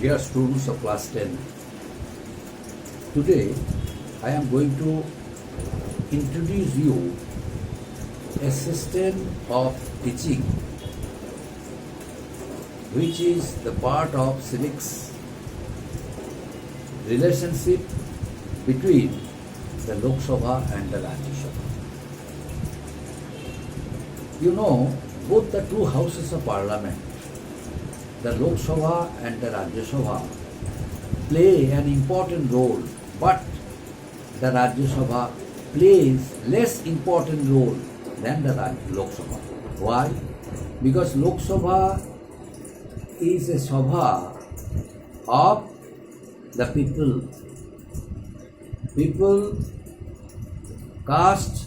Dear students of class 10, today I am going to introduce you a system of teaching which is the part of civics, relationship between the Lok Sabha and the Rajya Sabha. You know, both the two houses of parliament, the Lok Sabha and the Rajya Sabha, play an important role, but the Rajya Sabha plays less important role than the Lok Sabha. Why? Because Lok Sabha is a Sabha of the people. People cast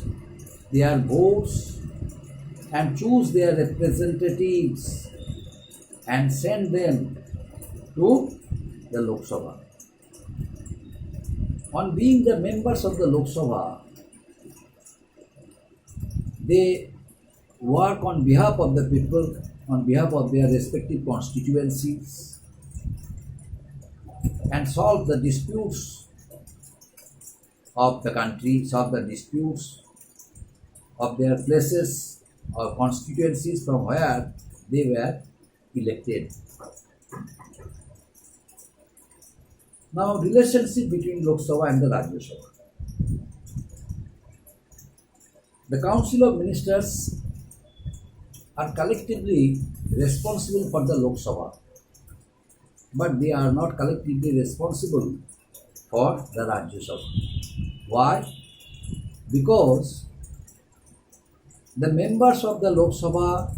their votes and choose their representatives and send them to the Lok Sabha. On being the members of the Lok Sabha, they work on behalf of the people, on behalf of their respective constituencies, and solve the disputes of the country, solve the disputes of their places or constituencies from where they were elected. Now, relationship between Lok Sabha and the Rajya Sabha. The Council of Ministers are collectively responsible for the Lok Sabha, but they are not collectively responsible for the Rajya Sabha. Why? Because the members of the Lok Sabha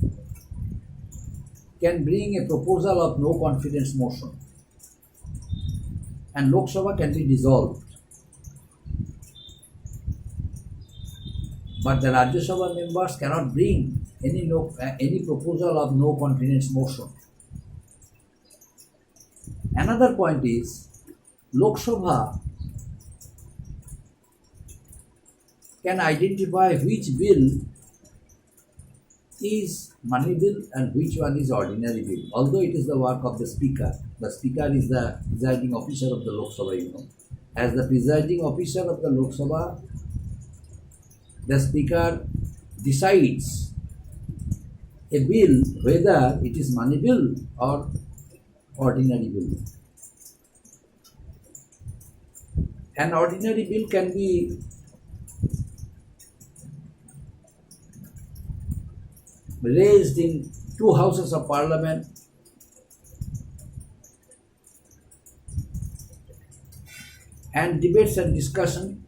can bring a proposal of no confidence motion and Lok Sabha can be dissolved. But the Rajya Sabha members cannot bring any proposal of no confidence motion. Another point is, Lok Sabha can identify which bill is money bill and which one is ordinary bill. Although it is the work of the Speaker. The Speaker is the presiding officer of the Lok Sabha, you know. As the presiding officer of the Lok Sabha, the Speaker decides a bill whether it is money bill or ordinary bill. An ordinary bill can be raised in two houses of parliament and debates and discussion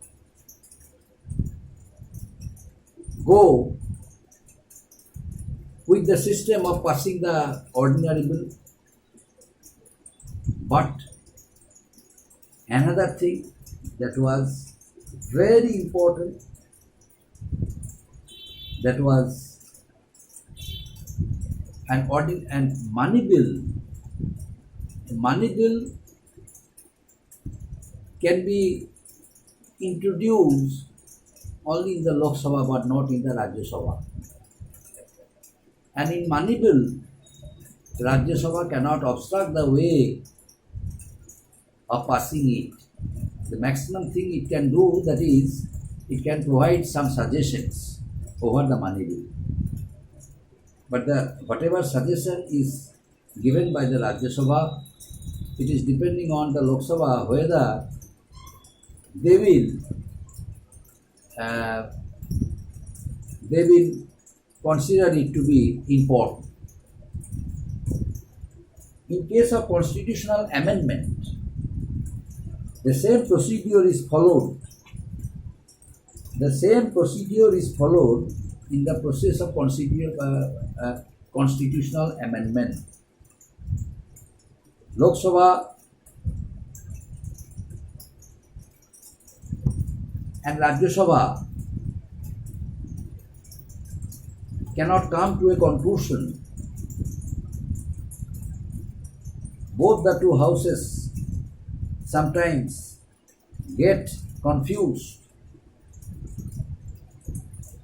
go with the system of passing the ordinary bill. But another thing that was very important, that was an money bill. A money bill can be introduced only in the Lok Sabha but not in the Rajya Sabha. And in money bill, Rajya Sabha cannot obstruct the way of passing it. The maximum thing it can do, that is, it can provide some suggestions over the money bill. But whatever suggestion is given by the Rajya Sabha, it is depending on the Lok Sabha whether they will consider it to be important. In case of constitutional amendment, the same procedure is followed. The same procedure is followed in the process of constitutional amendment. Lok Sabha and Rajya Sabha cannot come to a conclusion. Both the two houses sometimes get confused.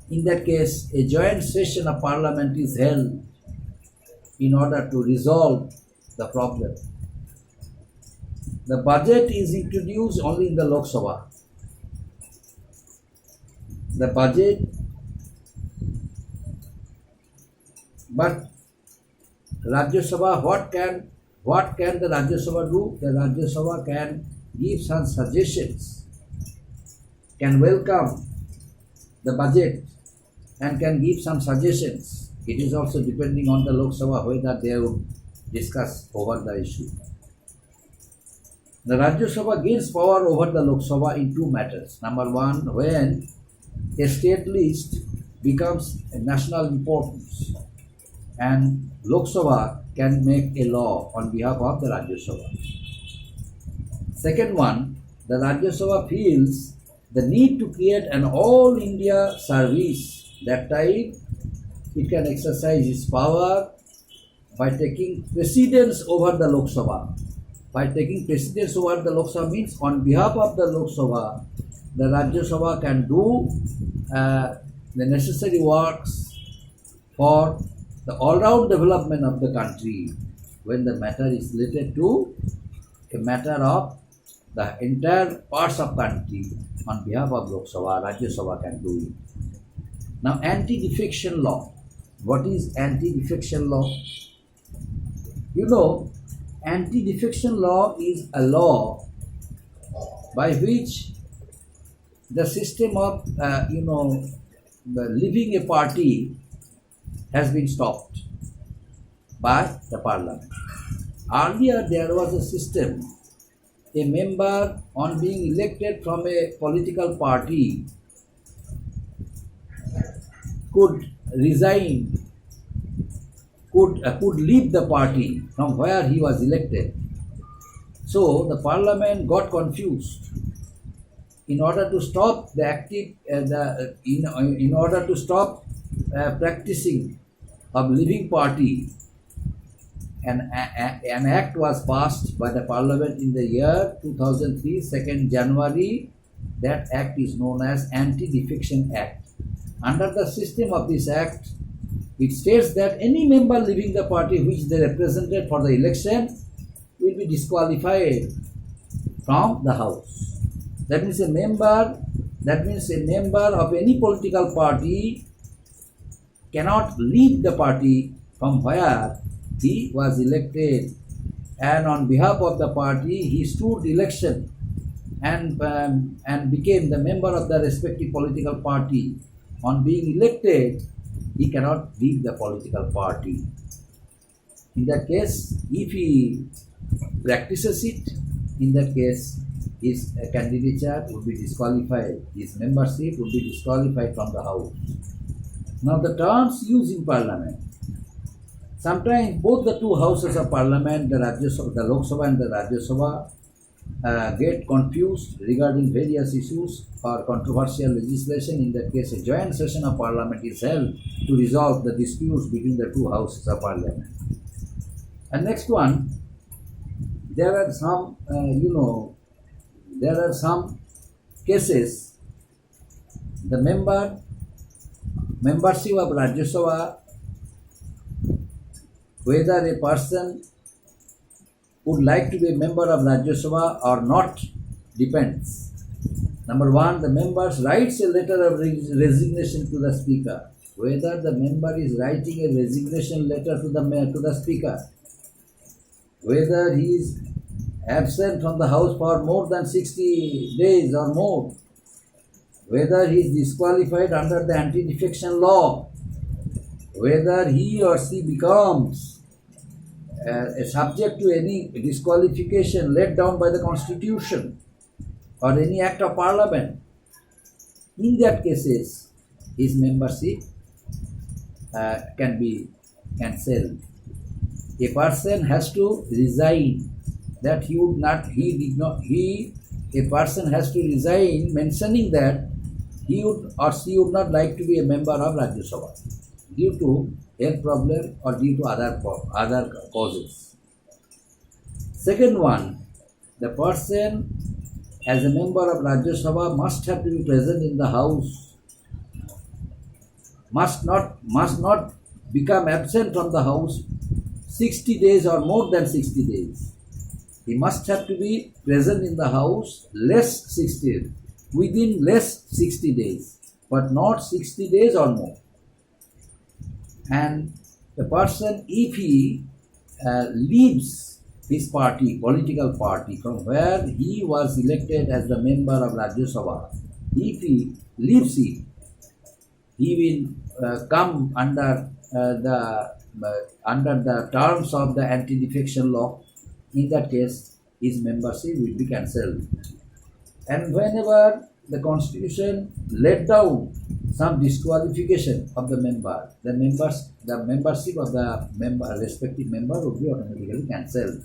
In that case, a joint session of parliament is held in order to resolve the problem. The budget is introduced only in the Lok Sabha. The budget, but Rajya Sabha, what can the Rajya Sabha do? The Rajya Sabha can give some suggestions, can welcome the budget and can give some suggestions. It is also depending on the Lok Sabha whether they would discuss over the issue. The Rajya Sabha gains power over the Lok Sabha in two matters. Number one, when a state list becomes a national importance and Lok Sabha can make a law on behalf of the Rajya Sabha. Second one, the Rajya Sabha feels the need to create an all India service. That time it can exercise its power by taking precedence over the Lok Sabha. By taking precedence over the Lok Sabha means on behalf of the Lok Sabha, the Rajya Sabha can do the necessary works for the all-round development of the country when the matter is related to a matter of the entire parts of country. On behalf of Lok Sabha, Rajya Sabha can do it. Now, anti-defection law. What is anti-defection law? You know, anti-defection law is a law by which the system of, leaving a party has been stopped by the parliament. Earlier, there was a system. A member, on being elected from a political party, could resign, could leave the party from where he was elected. So the parliament got confused. In order to stop the active, in order to stop practicing of leaving party, an act was passed by the parliament in the year 2003, 2nd January. That act is known as Anti-Defection Act. Under the system of this act, it states that any member leaving the party which they represented for the election will be disqualified from the house. That means a member of any political party cannot leave the party from where he was elected, and on behalf of the party he stood election and became the member of the respective political party. On being elected, he cannot leave the political party. In that case, if he practices it, in that case his candidature would be disqualified, his membership would be disqualified from the house. Now the terms used in parliament. Sometimes both the two houses of parliament, the Lok Sabha and the Rajya Sabha, get confused regarding various issues or controversial legislation. In that case, a joint session of parliament is held to resolve the disputes between the two houses of parliament. And next one, there are some, there are some cases, the membership of Rajya Sabha, whether a person would like to be a member of Rajya Sabha or not depends. Number one, the member writes a letter of resignation to the speaker. Whether the member is writing a resignation letter to the speaker, whether he is absent from the house for more than 60 days or more, whether he is disqualified under the anti-defection law, whether he or she becomes subject to any disqualification laid down by the constitution or any act of parliament, in that cases his membership can be cancelled. A person has to resign that a person has to resign mentioning that he would or she would not like to be a member of Rajya Sabha due to health problem or due to other causes. Second one, the person as a member of Rajya Sabha must have to be present in the house, must not become absent from the house 60 days or more than 60 days. He must have to be present in the house within less 60 days, but not 60 days or more. And the person, if he leaves his party, political party, from where he was elected as the member of Rajya Sabha, if he leaves it, he will come under the terms of the anti-defection law. In that case, his membership will be cancelled. And whenever the constitution laid down some disqualification of the member, the membership of the respective member would be automatically cancelled.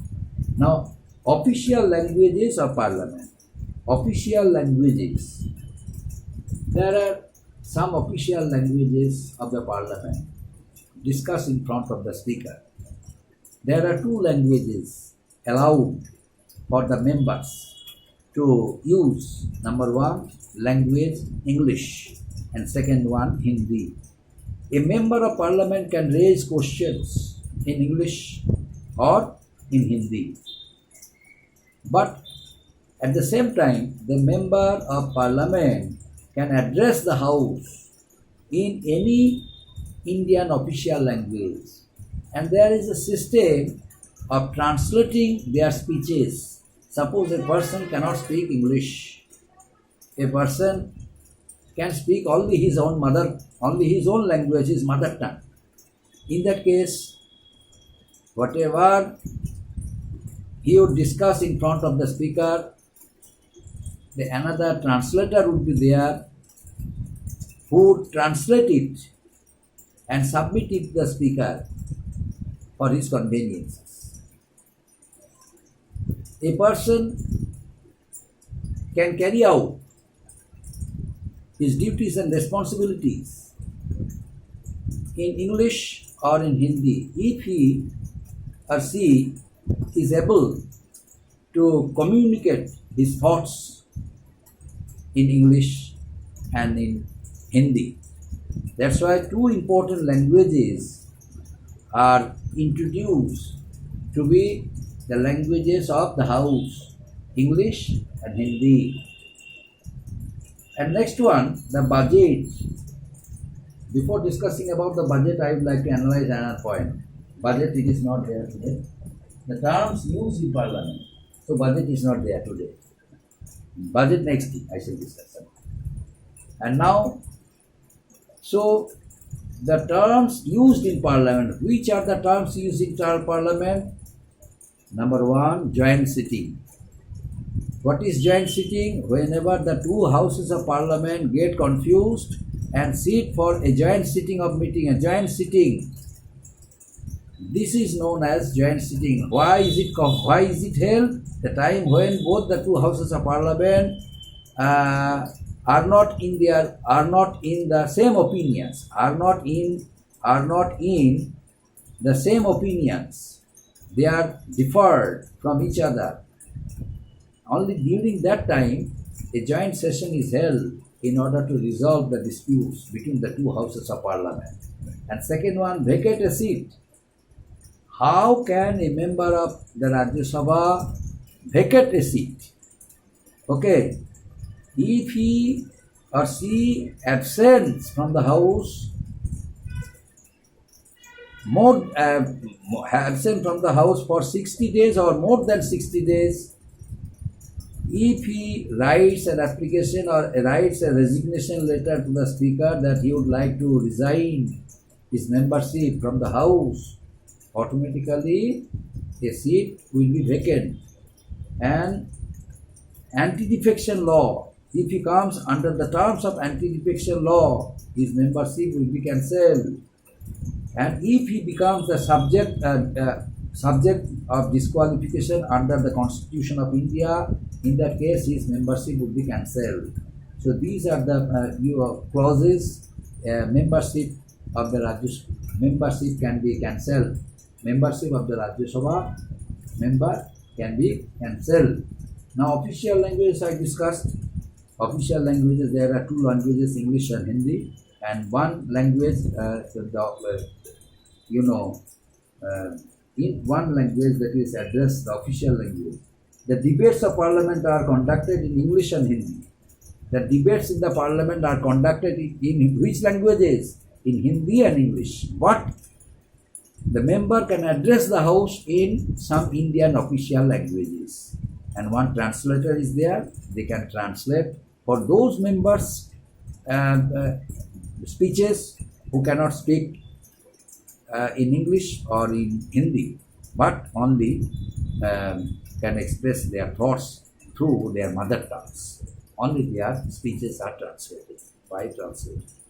Now, official languages of parliament. Official languages. There are some official languages of the parliament discussed in front of the speaker. There are two languages allowed for the members to use. Number one, language English, and second one, Hindi. A member of parliament can raise questions in English or in Hindi. But at the same time, the member of parliament can address the house in any Indian official language. And there is a system of translating their speeches. Suppose a person cannot speak English. A person can speak only his own language, his mother tongue. In that case, whatever he would discuss in front of the speaker, another translator would be there who would translate it and submit it to the speaker for his convenience. A person can carry out his duties and responsibilities in English or in Hindi if he or she is able to communicate his thoughts in English and in Hindi. That's why two important languages are introduced to be the languages of the house, English and Hindi. And next one, the budget. Before discussing about the budget, I would like to analyze another point. Budget, it is not there today. The terms used in parliament. So budget is not there today. Budget next thing I shall discuss. And now, so the terms used in parliament. Which are the terms used in parliament? Number one, joint sitting. What is joint sitting? Whenever the two houses of parliament get confused and sit for a joint sitting of meeting, a joint sitting. This is known as joint sitting. Why is it held? The time when both the two houses of parliament are not in the same opinions, are not in the same opinions. They are differed from each other. Only during that time, a joint session is held in order to resolve the disputes between the two houses of parliament. And second one, vacate a seat. How can a member of the Rajya Sabha vacate a seat? Okay, if he or she absents from the house absent from the house for 60 days or more than 60 days, if he writes an application or writes a resignation letter to the speaker that he would like to resign his membership from the house, automatically a seat will be vacant. And anti-defection law, if he comes under the terms of anti-defection law, his membership will be cancelled. And if he becomes the subject of disqualification under the Constitution of India, in that case his membership would be cancelled. So these are the clauses. Membership of the membership can be cancelled. Membership of the Rajya Sabha member can be cancelled. Now official languages I discussed. Official languages, there are two languages, English and Hindi, and one language, in one language that is addressed, the official language, The debates of parliament are conducted in English and Hindi. The debates in the parliament are conducted in which languages? In Hindi and English. But the member can address the house in some Indian official languages. And one translator is there. They can translate for those members speeches who cannot speak in English or in Hindi, but only can express their thoughts through their mother tongues. Only their speeches are translated by translator.